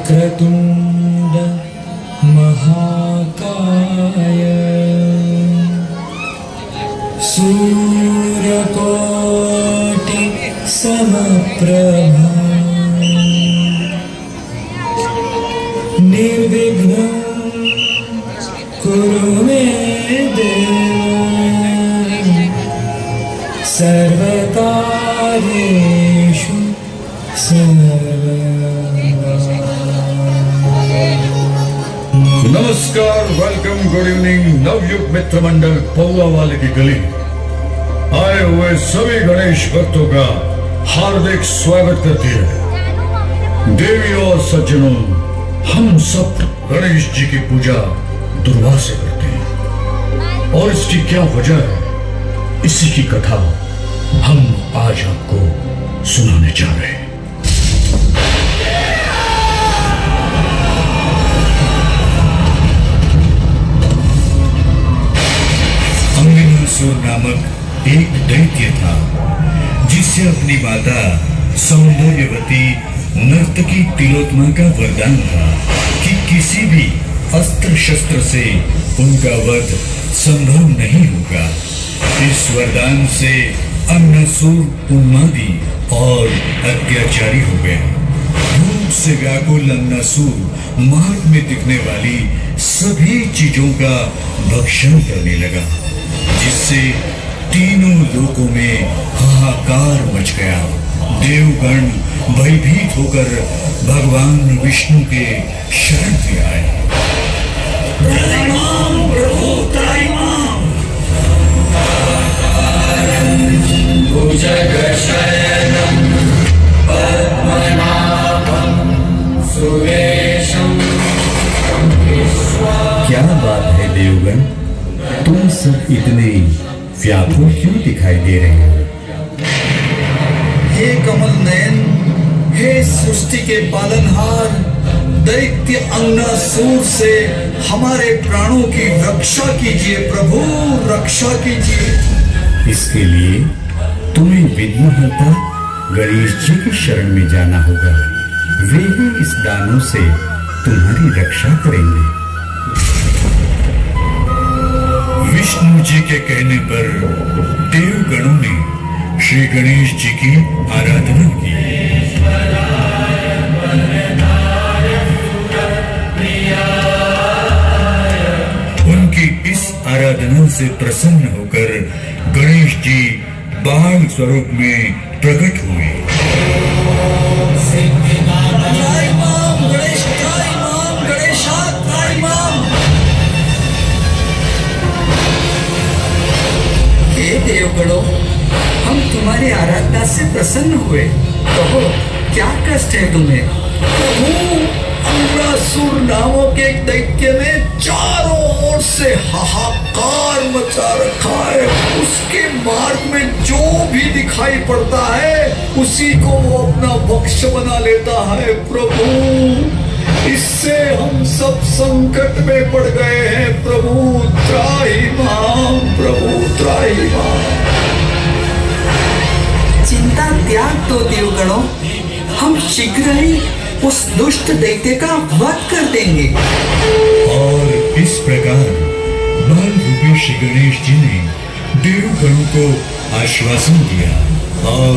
वक्रतुंड महाकाय सूर्यकोटि समप्रभा निर्विघ्नं कुरु मे देव सर्वकार्येषु नमस्कार, वेलकम, गुड इवनिंग। नवयुग मित्र मंडल पौआ वाले की गली आए हुए सभी गणेश भक्तों का हार्दिक स्वागत करती है। देवी और सज्जनों, हम सब गणेश जी की पूजा दुर्वा से करते हैं और इसकी क्या वजह है, इसी की कथा हम आज आपको सुनाने जा रहे हैं। अंगनासुर नामक एक दैत्य था जिसे अपनी माता सौंदर्यवती नर्तकी तिलोत्तमा का वरदान था कि किसी भी अस्त्र शस्त्र से उनका वध संभव नहीं होगा। इस वरदान से अंगनासुर उन्मादी और अत्याचारी हो गया। भूख से व्याकुल अंगनासुर मार्ग में दिखने वाली सभी चीजों का भक्षण करने लगा, जिससे तीनों लोकों में हाहाकार मच गया। देवगण भयभीत होकर भगवान विष्णु के शरण में आए। क्या बात है देवगण, तुम सब इतने व्याकुल क्यों दिखाई दे रहे हो? हे कमल नयन, हे सृष्टि के पालनहार, दैत्य अंगनासुर से हमारे प्राणों की रक्षा कीजिए प्रभु, रक्षा कीजिए। इसके लिए तुम्हें विघ्नहर्ता गणेश जी की शरण में जाना होगा। वे ही इस दानों से तुम्हारी रक्षा करेंगे। विष्णु जी के कहने पर देवगणों ने श्री गणेश जी की आराधना की। उनकी इस आराधना से प्रसन्न होकर गणेश जी बाल स्वरूप में प्रकट हुए। हे देवगणों, हम तुम्हारी आराधना से प्रसन्न हुए। कहो, क्या कष्ट है तुम्हें? प्रभु, अंगनासुर नामक एक दैत्य ने चारों ओर से हाहाकार मचा रखा है। उसके मार्ग में जो भी दिखाई पड़ता है उसी को वो अपना भक्ष बना लेता है। प्रभु, इससे हम सब संकट में पड़ गए हैं। प्रभु त्राहिमाम, प्रभु त्राहिमाम। चिंता त्याग दो देवगणों, हम शीघ्र ही उस दुष्ट दैत्य का वध कर देंगे। और इस प्रकार बाल रूपी श्री गणेश जी ने देवगणों को आश्वासन दिया और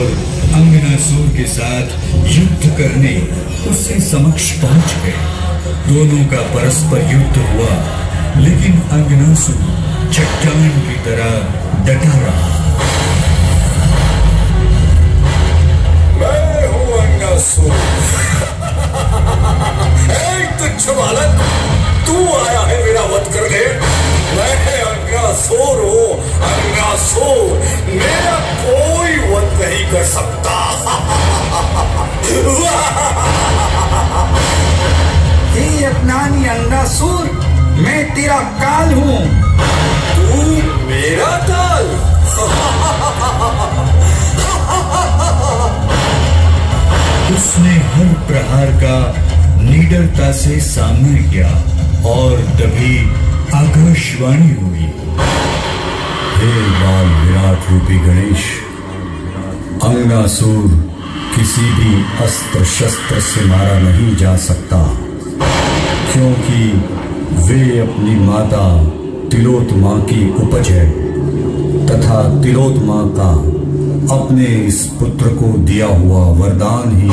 अंगनासुर के साथ युद्ध करने उसके समक्ष पहुंच गए। दोनों का परस्पर युद्ध हुआ, लेकिन अंगनासुर चट्टान की तरह डटा रहा। मैं हूँ अंगनासुर। तुच्छ बालक, तू आया है मेरा वध करने। मैं अंगनासुर हूँ, अंगनासुर। मेरा कोई वध नहीं कर सकता। हे अपनानी अंगनासुर, मैं तेरा काल हूँ। तू मेरा काल? उसने हर प्रहार का निडरता से सामना किया और तभी आकाशवाणी हुई। हे बाल विराट रूपी गणेश, अंगनासुर किसी भी अस्त्र शस्त्र से मारा नहीं जा सकता, क्योंकि वे अपनी माता तिलोत्मा की उपज है तथा तिलोत्मा का अपने इस पुत्र को दिया हुआ वरदान ही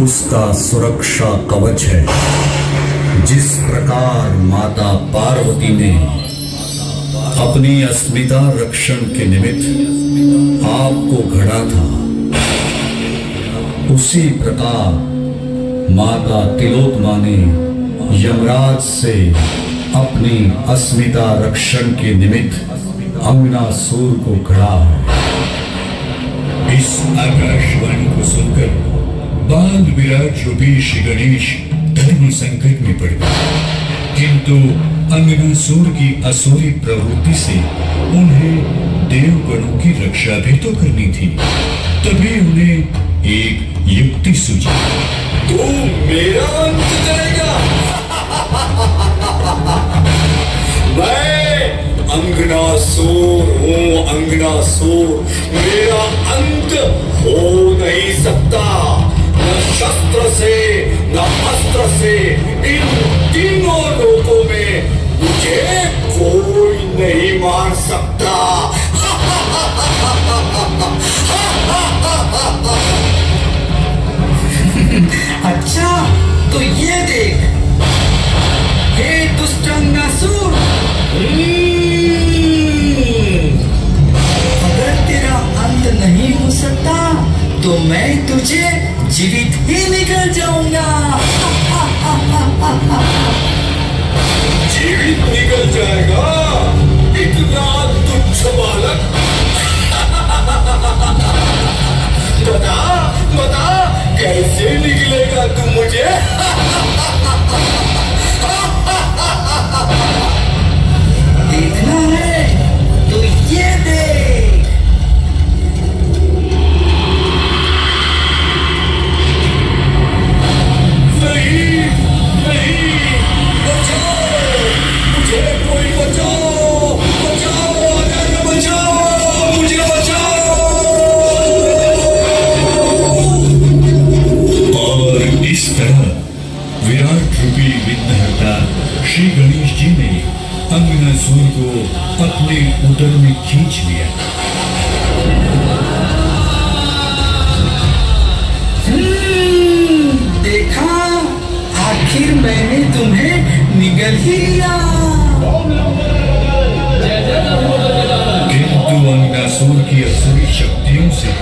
उसका सुरक्षा कवच है। जिस प्रकार माता पार्वती ने अपनी अस्मिता रक्षण के निमित्त आपको घड़ा था, उसी प्रकार माता तिलोत्मा ने यमराज से अपनी अस्मिता रक्षण के निमित्त अंगनासुर को घड़ा है। इस आकाशवाणी को सुनकर बाल विराट रूपी श्री गणेश धर्म संकट में पड़ गए, किंतु अंगनासुर की असुरी प्रवृत्ति से उन्हें देवगणों की रक्षा भी तो करनी थी। तभी उन्हें एक युक्ति सूझी। तू मेरा अंत करेगा? मैं अंगनासुर हूँ, अंगनासुर। मेरा अंत हो नहीं सकता, न शस्त्र से न अस्त्र से। इन तीनों लोकों में मुझे कोई नहीं मार सकता। अच्छा तो ये देख, हे दुष्ट अंगनासुर, अगर तेरा अंत नहीं हो सकता तो मैं तुझे जीवित ही निकल जाऊंगा। जीवित निकल जाएगा? इतना तुच्छ बालक। बता बता, कैसे निकलेगा तू मुझे? देखना है तो ये देख। नहीं नहीं, बचाओ मुझे, कोई बचाओ, बचाओ, अगर बचाओ, मुझे बचाओ। और इस तरह विराट रूपी विघ्नहर्ता श्री गणेश जी ने अंगनासुर को अपने उदर में खींच लिया। देखा, आखिर मैंने तुम्हें निगल ही लिया। किंतु अंगनासुर की असुरी शक्तियों से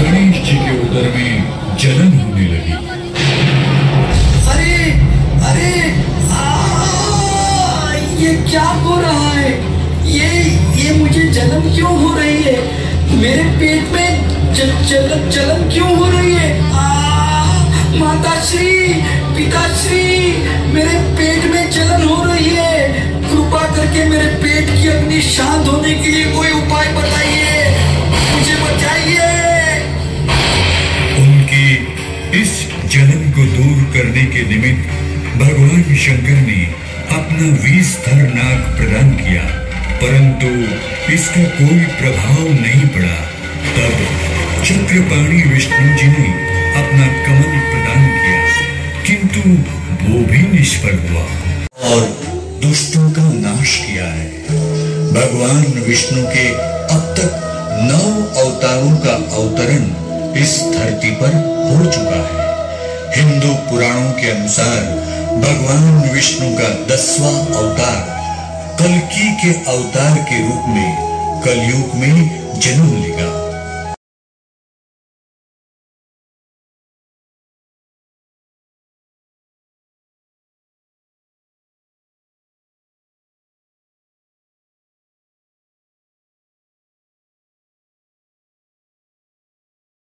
गणेश जी के उदर में जलन होने लगी। अरे अरे, ये क्या हो रहा है? ये मुझे जलन क्यों हो रही है? मेरे पेट में जलन क्यों हो रही है? माताश्री, पिताश्री, मेरे पेट में जलन हो रही है। कृपा करके मेरे पेट की अग्नि शांत होने के लिए कोई उपाय बताइए, मुझे बचाइए। उनकी इस जलन को दूर करने के निमित्त भगवान शंकर ने अपना विषधर नाग प्रदान किया, परंतु इसका कोई प्रभाव नहीं पड़ा। तब चक्रपाणी विष्णु जी ने अपना कमल प्रदान किया, किंतु वो भी निष्फल हुआ और दुष्टों का नाश किया है। भगवान विष्णु के अब तक 9 अवतारों का अवतरण इस धरती पर हो चुका है। हिंदू पुराणों के अनुसार भगवान विष्णु का 10वां अवतार कल्कि के अवतार के रूप में कलयुग में जन्म लेगा।